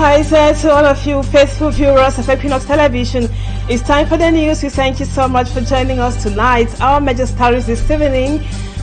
Hi sir, to all of you faithful viewers of Equinoxe Television. It's time for the news. We thank you so much for joining us tonight. Our major stories this evening: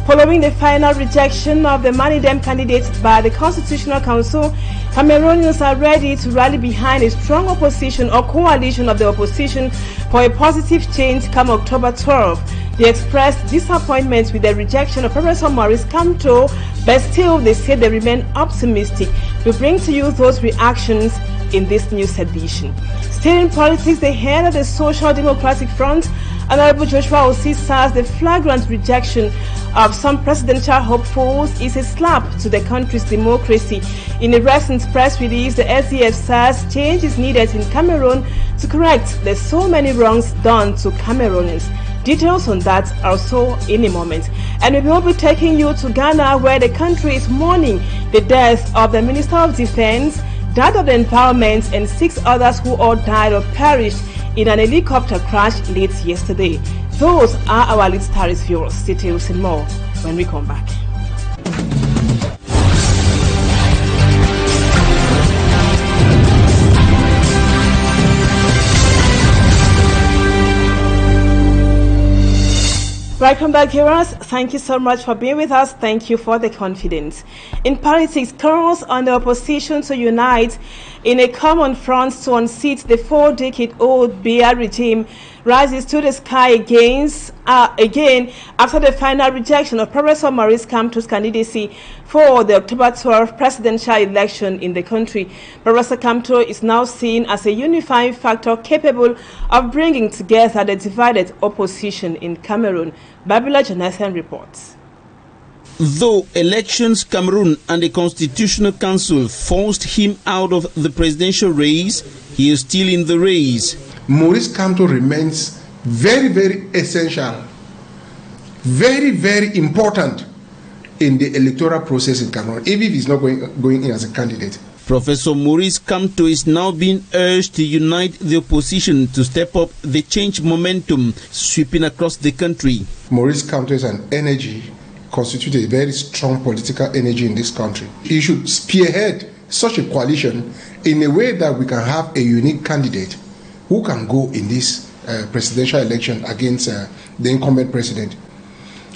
following the final rejection of the Manidem candidate by the Constitutional Council, Cameroonians are ready to rally behind a strong opposition or coalition of the opposition for a positive change come October 12. They expressed disappointment with the rejection of Professor Maurice Kamto, but still they say they remain optimistic. We bring to you those reactions in this news edition. Still in politics, the head of the Social Democratic Front, Honorable Joshua Osi, says the flagrant rejection of some presidential hopefuls is a slap to the country's democracy. In a recent press release, the SDF says change is needed in Cameroon to correct the so many wrongs done to Cameroonians. Details on that also in a moment. And we will be taking you to Ghana, where the country is mourning the death of the Minister of Defense, that of the Environment, and 6 others who all died or perished in an helicopter crash late yesterday. Those are our lead stories, viewers. Details and more when we come back. Welcome back, viewers. Thank you so much for being with us. Thank you for the confidence. In politics, calls on the opposition to unite in a common front to unseat the 4-decade-old Biya regime rises to the sky again after the final rejection of Professor Maurice Kamto's candidacy for the October 12 presidential election in the country. Professor Kamto is now seen as a unifying factor capable of bringing together the divided opposition in Cameroon. Babila Jonathan reports. Though Elections Cameroon and the Constitutional Council forced him out of the presidential race, he is still in the race. Maurice Kamto remains very, very essential, very, very important in the electoral process in Cameroon, even if he's not going in as a candidate. Professor Maurice Kamto is now being urged to unite the opposition to step up the change momentum sweeping across the country. Maurice Kamto is an energy, constitutes a very strong political energy in this country. He should spearhead such a coalition in a way that we can have a unique candidate who can go in this presidential election against the incumbent president.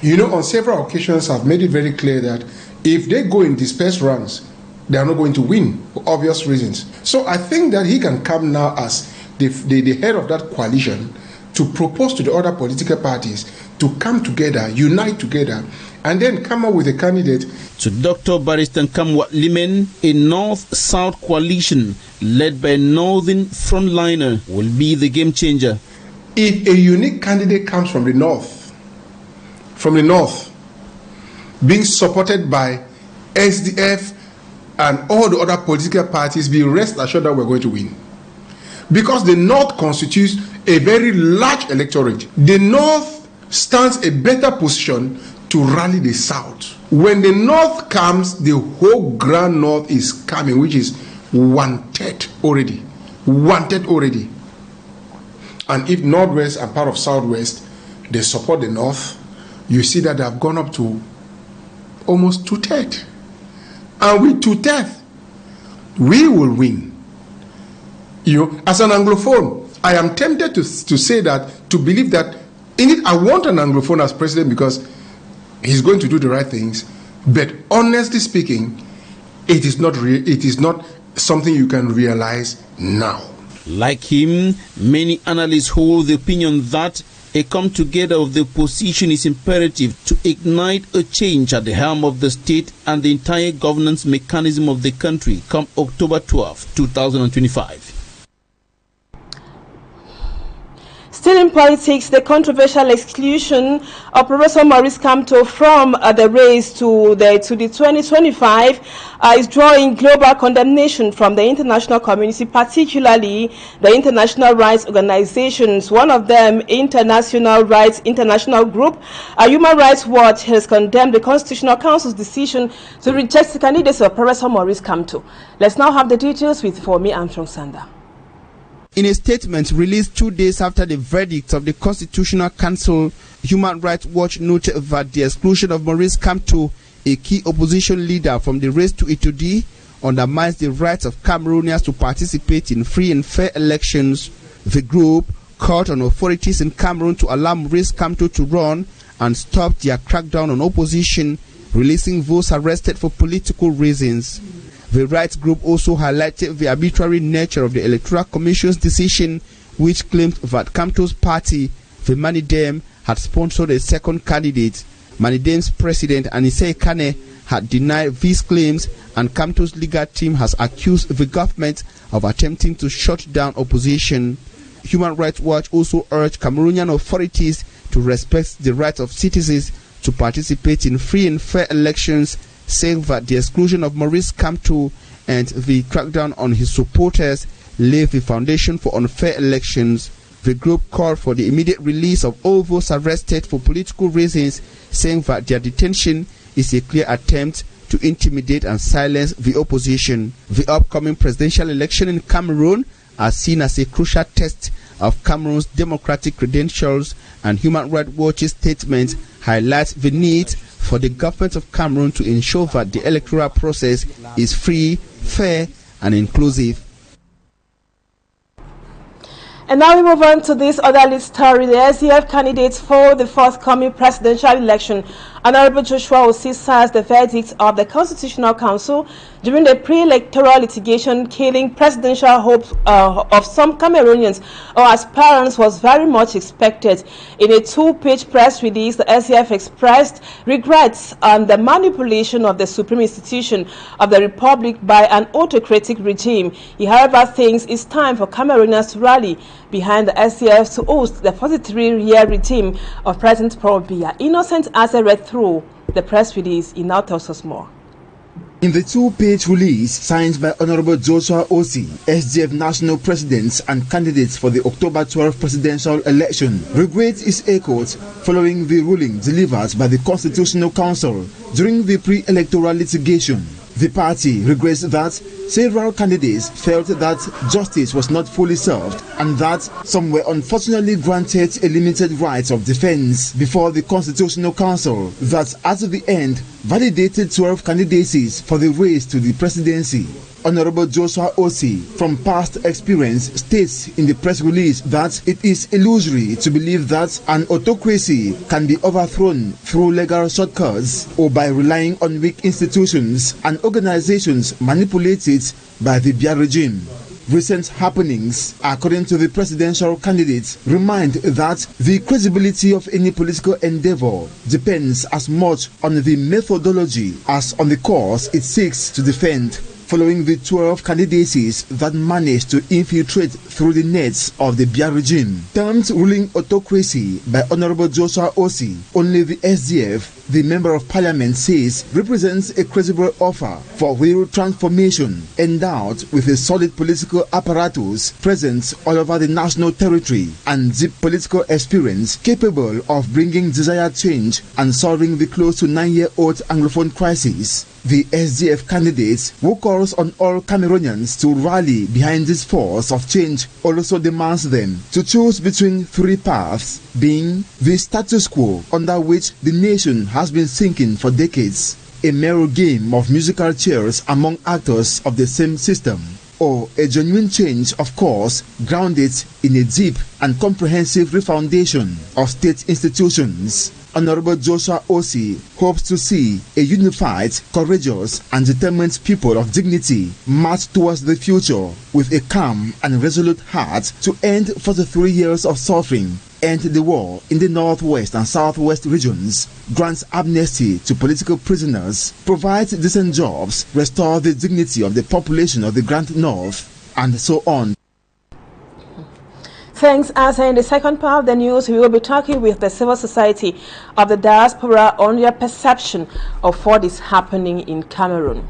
You know, on several occasions, I've made it very clear that if they go in dispersed runs, they are not going to win for obvious reasons. So I think that he can come now as the head of that coalition to propose to the other political parties to come together, unite together, and then come up with a candidate. To Dr. Barrister Kamwa Limen, a North-South coalition led by a Northern frontliner will be the game changer. If a unique candidate comes from the North, being supported by SDF and all the other political parties, be rest assured that we're going to win. Because the North constitutes a very large electorate. The North stands a better position to rally the South. When the North comes, the whole Grand North is coming, which is wanted already. And if Northwest and part of Southwest, they support the North, you see that they have gone up to almost 2/3. And with 2/3, we will win. You know, as an Anglophone, I am tempted to say that, to believe that, in it, I want an Anglophone as president because he's going to do the right things. But honestly speaking, it is not something you can realize now. Like him, many analysts hold the opinion that a come together of the opposition is imperative to ignite a change at the helm of the state and the entire governance mechanism of the country come October 12, 2025. Still in politics, the controversial exclusion of Professor Maurice Kamto from the race to the 2025 is drawing global condemnation from the international community, particularly the international rights organizations. One of them, International Rights International Group, a Human Rights Watch, has condemned the Constitutional Council's decision to reject the candidacy of Professor Maurice Kamto. Let's now have the details with Fomi Armstrong Sander. In a statement released 2 days after the verdict of the Constitutional Council, Human Rights Watch noted that the exclusion of Maurice Kamto, a key opposition leader from the race to Itudi, undermines the rights of Cameroonians to participate in free and fair elections. The group called on authorities in Cameroon to allow Maurice Kamto to run and stop their crackdown on opposition, releasing those arrested for political reasons. The rights group also highlighted the arbitrary nature of the Electoral Commission's decision, which claimed that Kamto's party, the Manidem, had sponsored a second candidate. Manidem's president, Anise Kane, had denied these claims, and Kamto's legal team has accused the government of attempting to shut down opposition. Human Rights Watch also urged Cameroonian authorities to respect the rights of citizens to participate in free and fair elections, saying that the exclusion of Maurice Kamto and the crackdown on his supporters laid the foundation for unfair elections. The group called for the immediate release of all those arrested for political reasons, saying that their detention is a clear attempt to intimidate and silence the opposition. The upcoming presidential election in Cameroon are seen as a crucial test of Cameroon's democratic credentials, and Human Rights Watch's statement highlights the need for the government of Cameroon to ensure that the electoral process is free, fair, and inclusive. And now we move on to this other lead story. The SDF candidates for the forthcoming presidential election, Honorable Joshua Osei, says the verdict of the Constitutional Council during the pre-electoral litigation killing presidential hopes of some Cameroonians or aspirants was very much expected. In a two-page press release, the SDF expressed regrets on the manipulation of the supreme institution of the Republic by an autocratic regime. He, however, thinks it's time for Cameroonians to rally behind the SDF to host the 43-year regime of President Paul Biya. Innocent as a read through the press release, he now tells us more. In the two-page release signed by Honorable Joshua Osei, SDF national presidents and candidates for the October 12 presidential election, regret is echoed following the ruling delivered by the Constitutional Council during the pre-electoral litigation. The party regrets that several candidates felt that justice was not fully served and that some were unfortunately granted a limited right of defense before the Constitutional Council that at the end validated 12 candidacies for the race to the presidency. Honorable Joshua Osei, from past experience, states in the press release that it is illusory to believe that an autocracy can be overthrown through legal shortcuts or by relying on weak institutions and organizations manipulated by the Biya regime. Recent happenings, according to the presidential candidates, remind that the credibility of any political endeavor depends as much on the methodology as on the cause it seeks to defend. Following the 12 candidacies that managed to infiltrate through the nets of the Biya regime, termed ruling autocracy by Honorable Joshua Osei, only the SDF, the Member of Parliament, says represents a credible offer for real transformation endowed with a solid political apparatus present all over the national territory and deep political experience capable of bringing desired change and solving the close to 9-year-old Anglophone crisis. The SDF candidates, who calls on all Cameroonians to rally behind this force of change, also demands them to choose between three paths, being the status quo under which the nation has been sinking for decades, a mere game of musical chairs among actors of the same system, or a genuine change of course grounded in a deep and comprehensive refoundation of state institutions. Honorable Joshua Osei hopes to see a unified, courageous and determined people of dignity march towards the future with a calm and resolute heart to end 43 years of suffering, end the war in the northwest and southwest regions, grant amnesty to political prisoners, provide decent jobs, restore the dignity of the population of the Grand North, and so on. Thanks, Asa. In the second part of the news, we will be talking with the civil society of the diaspora on their perception of what is happening in Cameroon.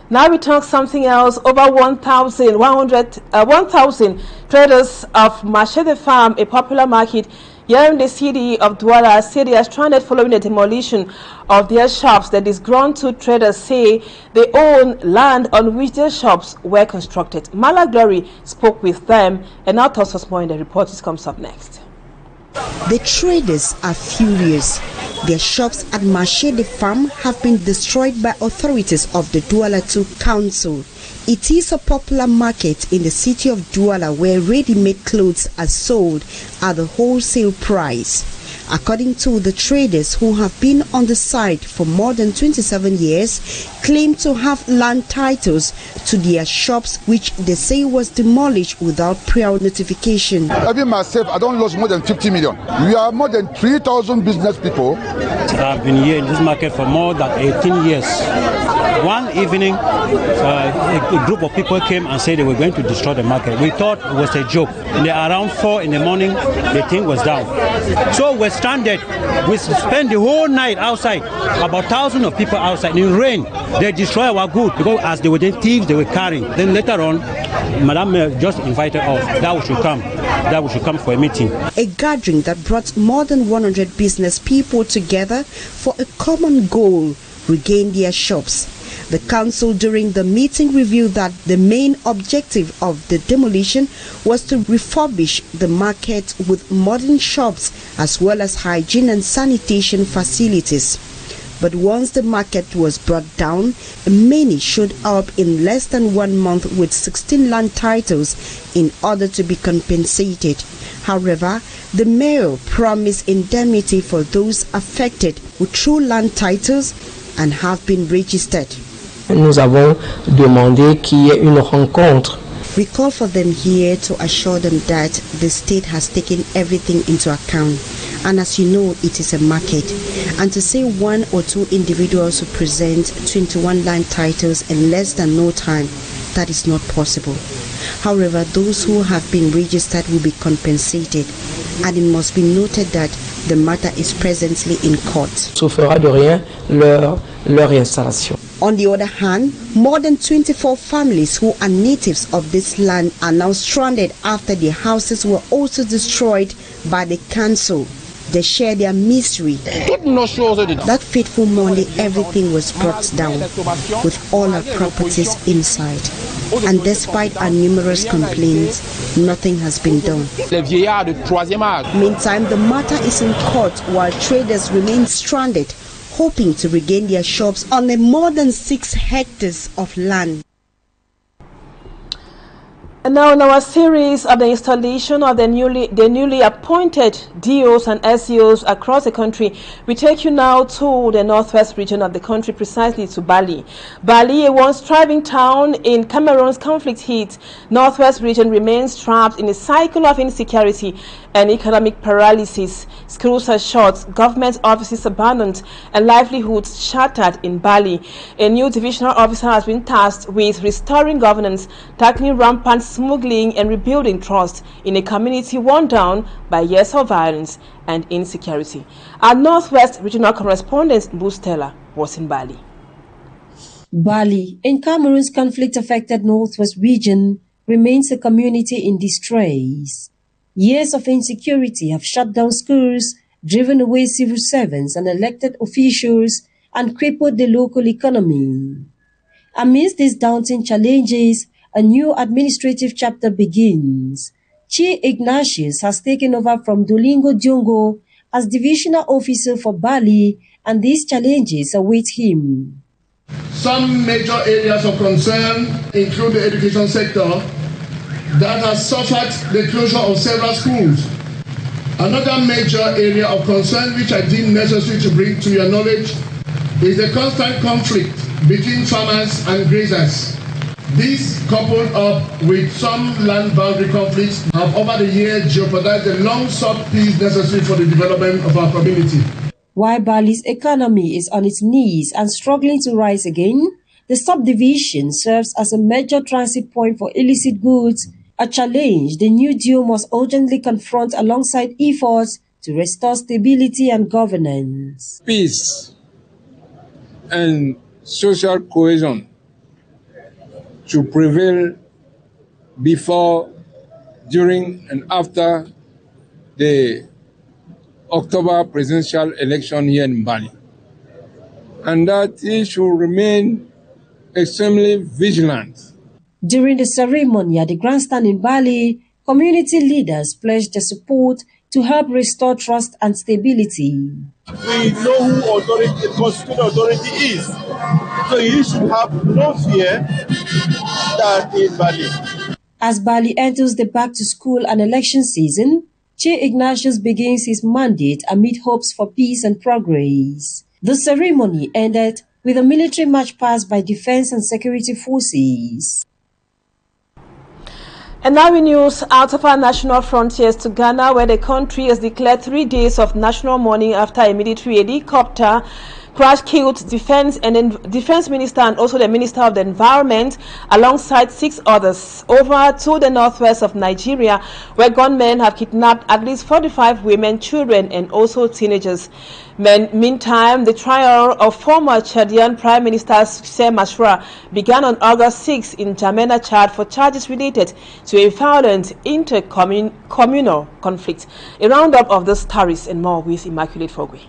Now we talk something else. Over 1,000 traders of Marché de Farm, a popular market here in the city of Douala, say they are stranded following the demolition of their shops. The disgruntled traders say they own land on which their shops were constructed. Mala Glory spoke with them and now tells us more in the report. This comes up next. The traders are furious. Their shops at Marché de Femmes have been destroyed by authorities of the Douala 2 Council. It is a popular market in the city of Douala where ready-made clothes are sold at the wholesale price. According to the traders who have been on the site for more than 27 years, claim to have land titles to their shops which they say was demolished without prior notification. Even myself, I don't lose more than 50 million. We are more than 3,000 business people. I've been here in this market for more than 18 years. One evening, a group of people came and said they were going to destroy the market. We thought it was a joke. And around 4 in the morning, the thing was down. So we're stranded. We spent the whole night outside, about 1,000 of people outside in rain. They destroyed our goods because as they were the thieves, they were carrying. Then later on, Madam just invited us that we should come for a meeting. A gathering that brought more than 100 business people together for a common goal: regain their shops. The council during the meeting revealed that the main objective of the demolition was to refurbish the market with modern shops as well as hygiene and sanitation facilities. But once the market was brought down, many showed up in less than 1 month with 16 land titles in order to be compensated. However, the mayor promised indemnity for those affected with true land titles and have been registered. Nous avons demandé qu'il y ait une rencontre. We call for them here to assure them that the state has taken everything into account, and as you know, it is a market, and to say 1 or 2 individuals who present 21 land titles in less than no time, that is not possible. However, those who have been registered will be compensated, and it must be noted that the matter is presently in court. Souffrira de rien leur installation. On the other hand, more than 24 families who are natives of this land are now stranded after their houses were also destroyed by the council. They share their misery. That fateful morning, everything was brought down, with all our properties inside. And despite our numerous complaints, nothing has been done. Meantime, the matter is in court while traders remain stranded, hoping to regain their shops on the more than 6 hectares of land. And now in our series of the installation of the newly appointed DOs and SEOs across the country, we take you now to the northwest region of the country, precisely to Bali. Bali, a once thriving town in Cameroon's conflict-hit northwest region, remains trapped in a cycle of insecurity and economic paralysis. Schools are shut, government offices abandoned, and livelihoods shattered in Bali. A new divisional officer has been tasked with restoring governance, tackling rampant smuggling, and rebuilding trust in a community worn down by years of violence and insecurity. Our Northwest regional correspondent, Bustela, was in Bali. Bali, in Cameroon's conflict-affected Northwest region, remains a community in distress. Years of insecurity have shut down schools, driven away civil servants and elected officials, and crippled the local economy. Amidst these daunting challenges, a new administrative chapter begins. Equinoxe has taken over from Dolingo Diongo as divisional officer for Bali, and these challenges await him. Some major areas of concern include the education sector that has suffered the closure of several schools. Another major area of concern which I deem necessary to bring to your knowledge is the constant conflict between farmers and grazers. This, coupled up with some land boundary conflicts, have over the years jeopardized the long-sought peace necessary for the development of our community. While Bali's economy is on its knees and struggling to rise again, the subdivision serves as a major transit point for illicit goods, a challenge the new DO must urgently confront alongside efforts to restore stability and governance. Peace and social cohesion to prevail before, during, and after the October presidential election here in Bali, and that he should remain extremely vigilant. During the ceremony at the grandstand in Bali, community leaders pledged their support to help restore trust and stability. We know who the constitutional authority is. So you should have no fear that in Bali. As Bali enters the back-to-school and election season, Che Ignatius begins his mandate amid hopes for peace and progress. The ceremony ended with a military march past by defense and security forces. And now in news out of our national frontiers to Ghana, where the country has declared 3 days of national mourning after a military helicopter crash killed defense minister and also the minister of the environment alongside 6 others over to the northwest of Nigeria, where gunmen have kidnapped at least 45 women, children and also teenagers. Meantime, the trial of former Chadian Prime Minister Kousseri Masra began on August 6 in Jamena, Chad, for charges related to a violent intercommunal conflict. A roundup of the stories and more with Immaculate Fogwe.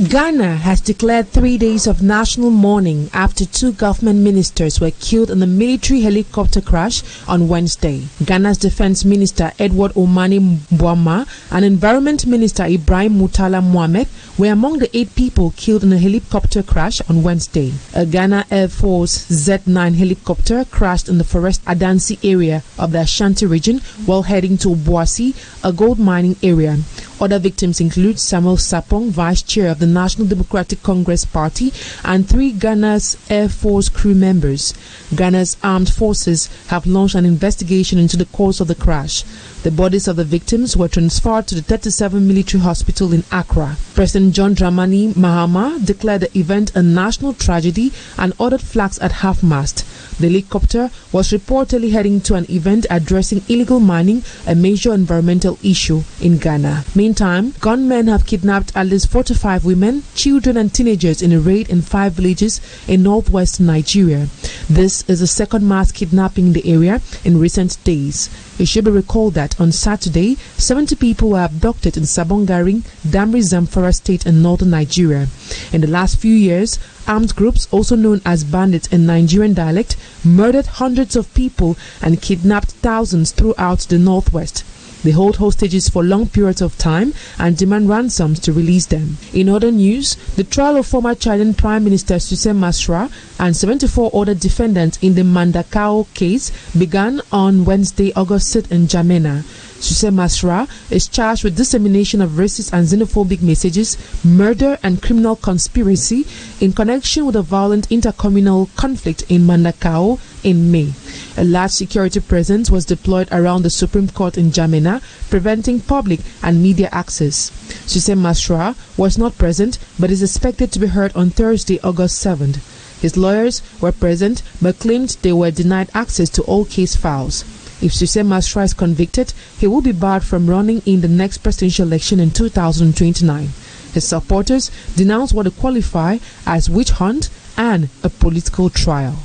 Ghana has declared 3 days of national mourning after 2 government ministers were killed in a military helicopter crash on Wednesday. Ghana's Defense Minister Edward Omani Mbwama and Environment Minister Ibrahim Mutala Mohamed were among the 8 people killed in a helicopter crash on Wednesday. A Ghana Air Force Z-9 helicopter crashed in the Forest Adansi area of the Ashanti region while heading to Obuasi, a gold mining area. Other victims include Samuel Sapong, Vice Chair of the National Democratic Congress Party, and 3 Ghana's Air Force crew members. Ghana's armed forces have launched an investigation into the cause of the crash. The bodies of the victims were transferred to the 37 military hospital in Accra. President John Dramani Mahama declared the event a national tragedy and ordered flags at half-mast. The helicopter was reportedly heading to an event addressing illegal mining, a major environmental issue in Ghana. Meantime, gunmen have kidnapped at least 45 women, children and teenagers in a raid in 5 villages in northwest Nigeria. This is the second mass kidnapping in the area in recent days. It should be recalled that on Saturday, 70 people were abducted in Sabongari, Damri, Zamfara State in northern Nigeria. In the last few years, armed groups, also known as bandits in Nigerian dialect, murdered hundreds of people and kidnapped thousands throughout the northwest. They hold hostages for long periods of time and demand ransoms to release them. In other news, the trial of former Chadian Prime Minister Kousseri Masra and 74 other defendants in the Mandakao case began on Wednesday, August 6 in Jamena. Kousseri Masra is charged with dissemination of racist and xenophobic messages, murder and criminal conspiracy in connection with a violent intercommunal conflict in Mandakao in May. A large security presence was deployed around the Supreme Court in Jamena, preventing public and media access. Kousseri Masra was not present but is expected to be heard on Thursday, August 7th. His lawyers were present but claimed they were denied access to all case files. If Kousseri Masra is convicted, he will be barred from running in the next presidential election in 2029. His supporters denounce what they qualify as witch hunt and a political trial.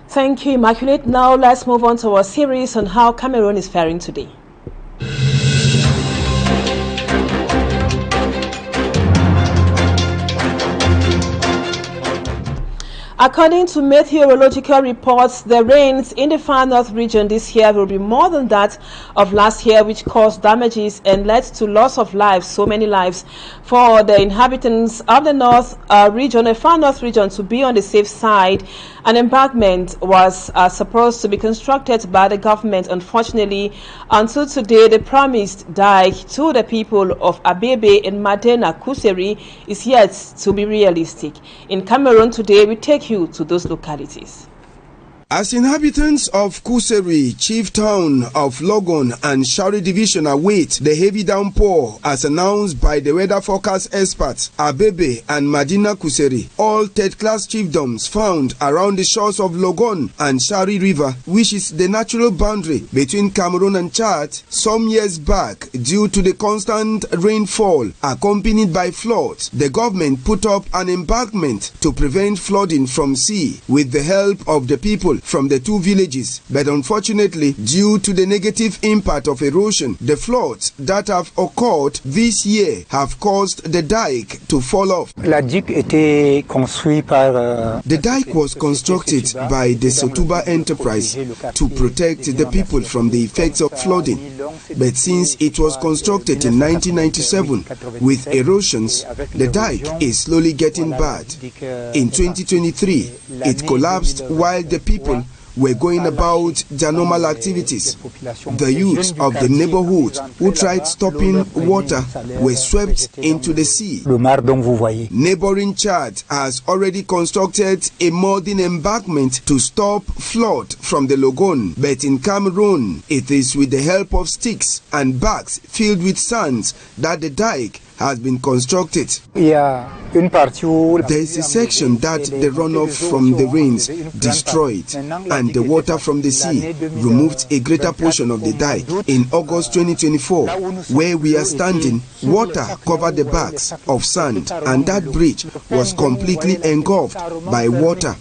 Thank you, Immaculate. Now let's move on to our series on how Cameroon is faring today. According to meteorological reports, the rains in the far north region this year will be more than that of last year, which caused damages and led to loss of lives, so many lives. For the inhabitants of the north region, a far north region, to be on the safe side, an embankment was supposed to be constructed by the government. Unfortunately, until today, the promised dike to the people of Abebe and Madena Kousseri is yet to be realistic. In Cameroon today, we take you to those localities. As inhabitants of Kousseri, chief town of Logon and Shari division await the heavy downpour as announced by the weather forecast experts, Abebe and Madina Kousseri, all third-class chiefdoms found around the shores of Logon and Shari River, which is the natural boundary between Cameroon and Chad, some years back, due to the constant rainfall accompanied by floods, the government put up an embankment to prevent flooding from sea with the help of the people. from the two villages. But unfortunately, due to the negative impact of erosion, the floods that have occurred this year have caused the dike to fall off. The dike was constructed by the Sotuba enterprise to protect the people from the effects of flooding. But since it was constructed in 1997 with erosions, the dike is slowly getting bad. In 2023, it collapsed while the people were going about their normal activities. The youths of the neighborhood who tried stopping water were swept into the sea. Neighboring Chad has already constructed a modern embankment to stop flood from the Logon, but in Cameroon, it is with the help of sticks and bags filled with sands that the dike has been constructed. There is a section that the runoff from the rains destroyed, and the water from the sea removed a greater portion of the dike. In August 2024, where we are standing, water covered the bags of sand, and that bridge was completely engulfed by water.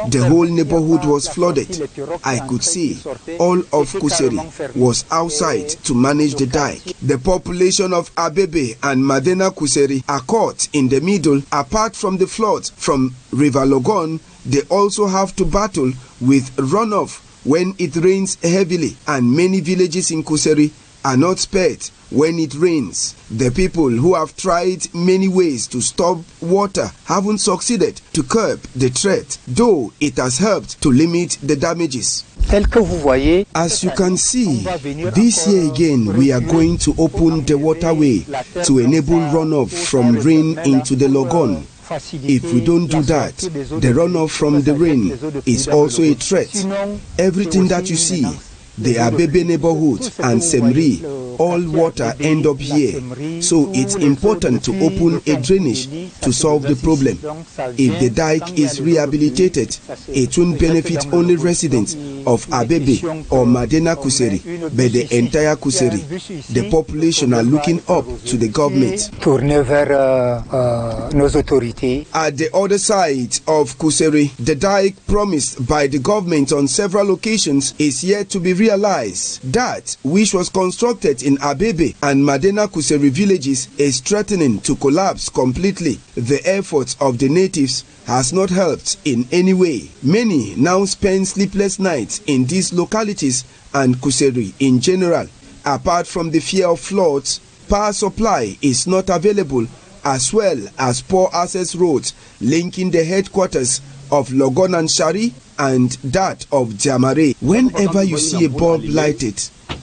The whole neighborhood was flooded. I could see all of Kousseri was outside to manage the dike. The population of Abebe and Madena Kousseri are caught in the middle. Apart from the floods from River Logon, they also have to battle with runoff when it rains heavily, and many villages in Kousseri are not spared when it rains. The people who have tried many ways to stop water haven't succeeded to curb the threat, though it has helped to limit the damages. As you can see, this year again we are going to open the waterway to enable runoff from rain into the Logon. If we don't do that, the runoff from the rain is also a threat. Everything that you see, the Abebe neighborhood and Semri, all water end up here. So it's important to open a drainage to solve the problem. If the dike is rehabilitated, it won't benefit only residents of Abebe or Madena Kousseri, but the entire Kousseri. The population are looking up to the government. At the other side of Kousseri, the dike promised by the government on several occasions is yet to be realized. That which was constructed in Abebe and Madena Kousseri villages is threatening to collapse completely. The efforts of the natives has not helped in any way. Many now spend sleepless nights in these localities and Kousseri in general. Apart from the fear of floods, power supply is not available, as well as poor access roads linking the headquarters of Logon and Shari and that of Jamare. Whenever you see a bulb lighted,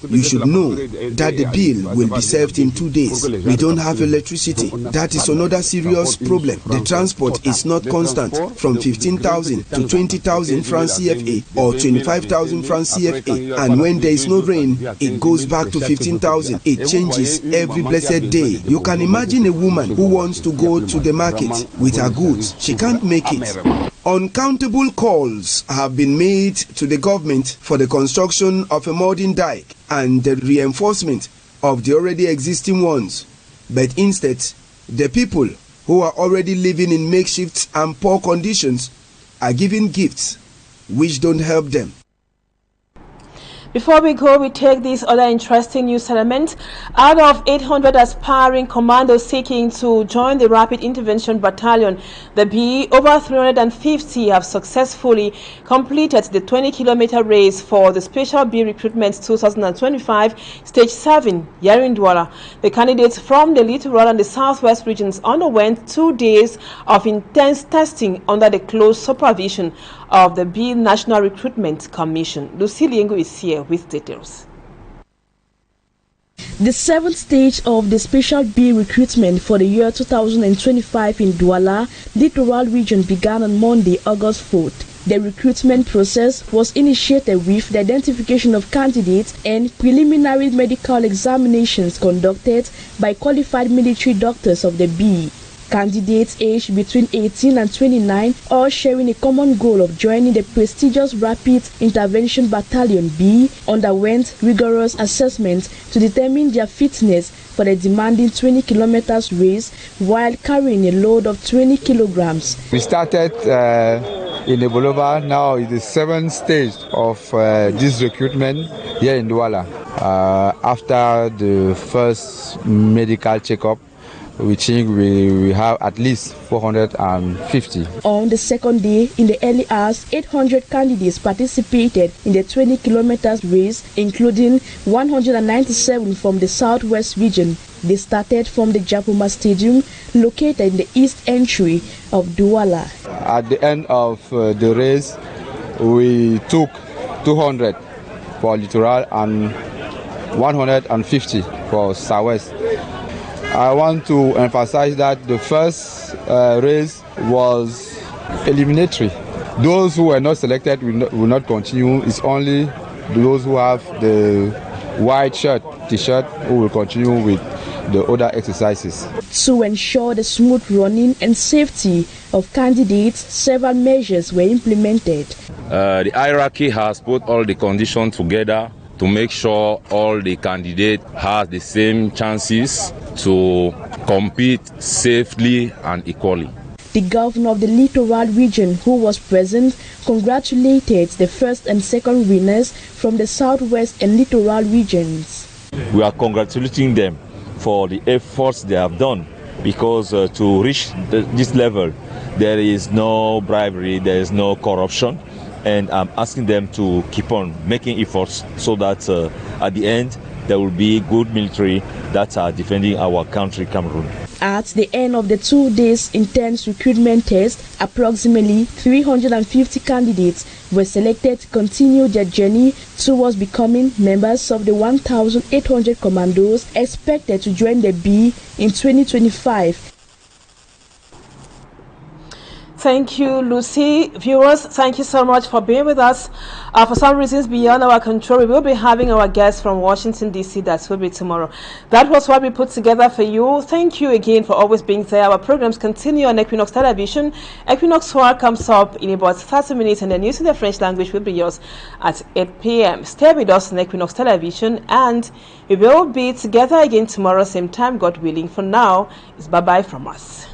you should know that the bill will be served in 2 days. We don't have electricity. That is another serious problem. The transport is not constant, from 15,000 to 20,000 francs CFA or 25,000 francs CFA. And when there is no rain, it goes back to 15,000. It changes every blessed day. You can imagine a woman who wants to go to the market with her goods. She can't make it. Uncountable calls have been made to the government for the construction of a modern dike and the reinforcement of the already existing ones. But instead, the people who are already living in makeshifts and poor conditions are given gifts which don't help them. Before we go, we take this other interesting news element. Out of 800 aspiring commandos seeking to join the Rapid Intervention Battalion, the B, over 350 have successfully completed the 20-kilometer race for the Special B Recruitment 2025 Stage 7 here in Douala. The candidates from the Littoral and the Southwest regions underwent 2 days of intense testing under the close supervision of the B National Recruitment Commission. Lucy Liengo is here with details. The 7th stage of the Special B recruitment for the year 2025 in Douala, Littoral region began on Monday, August 4th. The recruitment process was initiated with the identification of candidates and preliminary medical examinations conducted by qualified military doctors of the B. Candidates aged between 18 and 29, all sharing a common goal of joining the prestigious Rapid Intervention Battalion B, underwent rigorous assessments to determine their fitness for the demanding 20 kilometers race while carrying a load of 20 kilograms. We started in Ebola. Now is the 7th stage of this recruitment here in Douala. After the first medical checkup, we think we have at least 450. On the second day, in the early hours, 800 candidates participated in the 20 kilometers race, including 197 from the southwest region. They started from the Japoma Stadium, located in the east entry of Douala. At the end of the race, we took 200 for Littoral and 150 for Southwest. I want to emphasize that the first race was eliminatory. Those who were not selected will not continue. It's only those who have the white shirt, t-shirt, who will continue with the other exercises. To ensure the smooth running and safety of candidates, several measures were implemented. The hierarchy has put all the conditions together to make sure all the candidates have the same chances to compete safely and equally. The governor of the Littoral region, who was present, congratulated the first and second winners from the southwest and Littoral regions. We are congratulating them for the efforts they have done, because to reach this level, there is no bribery, there is no corruption, and I'm asking them to keep on making efforts so that at the end there will be good military that are defending our country, Cameroon. At the end of the 2 days intense recruitment test, approximately 350 candidates were selected to continue their journey towards becoming members of the 1,800 commandos expected to join the B in 2025. Thank you, Lucy. Viewers, thank you so much for being with us. For some reasons beyond our control, we will be having our guests from Washington, D.C. That will be tomorrow. That was what we put together for you. Thank you again for always being there. Our programs continue on Equinoxe Television. Equinoxe Soir comes up in about 30 minutes, and the news in the French language will be yours at 8 p.m. Stay with us on Equinoxe Television, and we will be together again tomorrow, same time, God willing. For now, it's bye-bye from us.